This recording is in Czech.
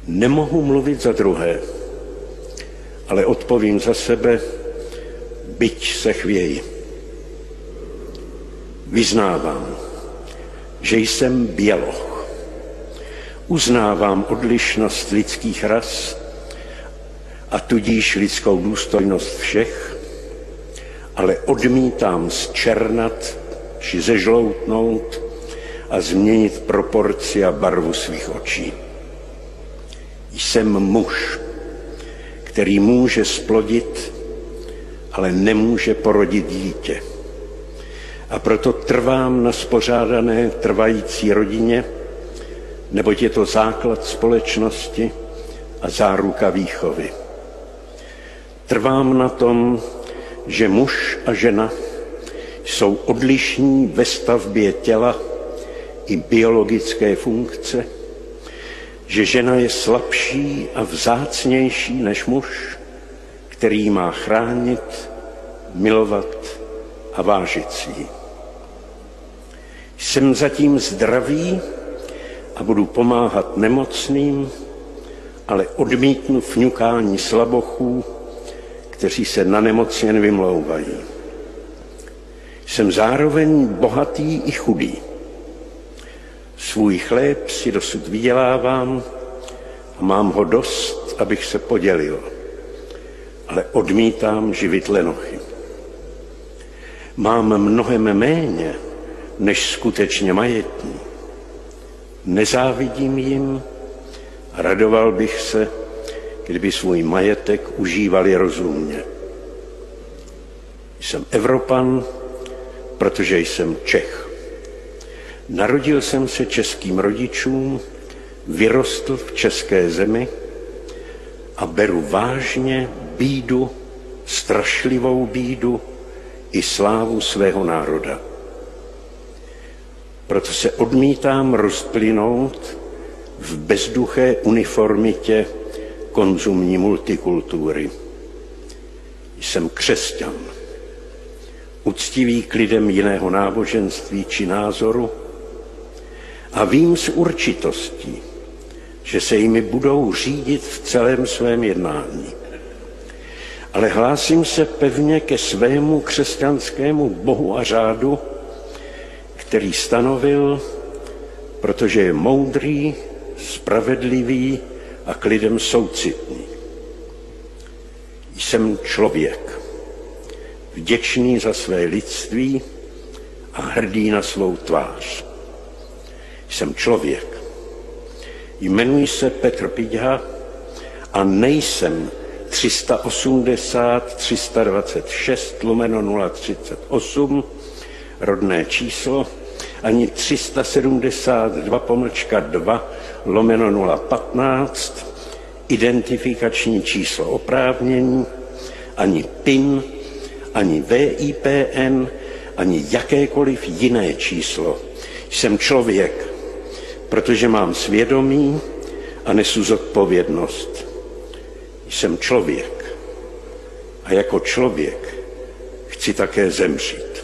Nemohu mluvit za druhé, ale odpovím za sebe, byť se chvěji. Vyznávám, že jsem běloch. Uznávám odlišnost lidských ras a tudíž lidskou důstojnost všech, ale odmítám zčernat či zežloutnout a změnit proporci a barvu svých očí. Jsem muž, který může splodit, ale nemůže porodit dítě. A proto trvám na spořádané trvající rodině, neboť je to základ společnosti a záruka výchovy. Trvám na tom, že muž a žena jsou odlišní ve stavbě těla i biologické funkce, že žena je slabší a vzácnější než muž, který má chránit, milovat a vážit si ji. Jsem zatím zdravý a budu pomáhat nemocným, ale odmítnu fňukání slabochů, kteří se na nemoc jen vymlouvají. Jsem zároveň bohatý i chudý. Svůj chléb si dosud vydělávám a mám ho dost, abych se podělil, ale odmítám živit lenochy. Mám mnohem méně, než skutečně majetní. Nezávidím jim a radoval bych se, kdyby svůj majetek užívali rozumně. Jsem Evropan, protože jsem Čech. Narodil jsem se českým rodičům, vyrostl v české zemi a beru vážně bídu, strašlivou bídu i slávu svého národa. Proto se odmítám rozplynout v bezduché uniformitě konzumní multikultury. Jsem křesťan, uctivý k lidem jiného náboženství či názoru a vím s určitostí, že se jimi budou řídit v celém svém jednání. Ale hlásím se pevně ke svému křesťanskému bohu a řádu, který stanovil, protože je moudrý, spravedlivý a k lidem soucitný. Jsem člověk, vděčný za své lidství a hrdý na svou tvář. Jsem člověk. Jmenuji se Petr Piďha a nejsem 380-326/038 rodné číslo, ani 372-2/015 identifikační číslo oprávnění, ani PIN, ani VIPN, ani jakékoliv jiné číslo. Jsem člověk, protože mám svědomí a nesu zodpovědnost. Jsem člověk a jako člověk chci také zemřít.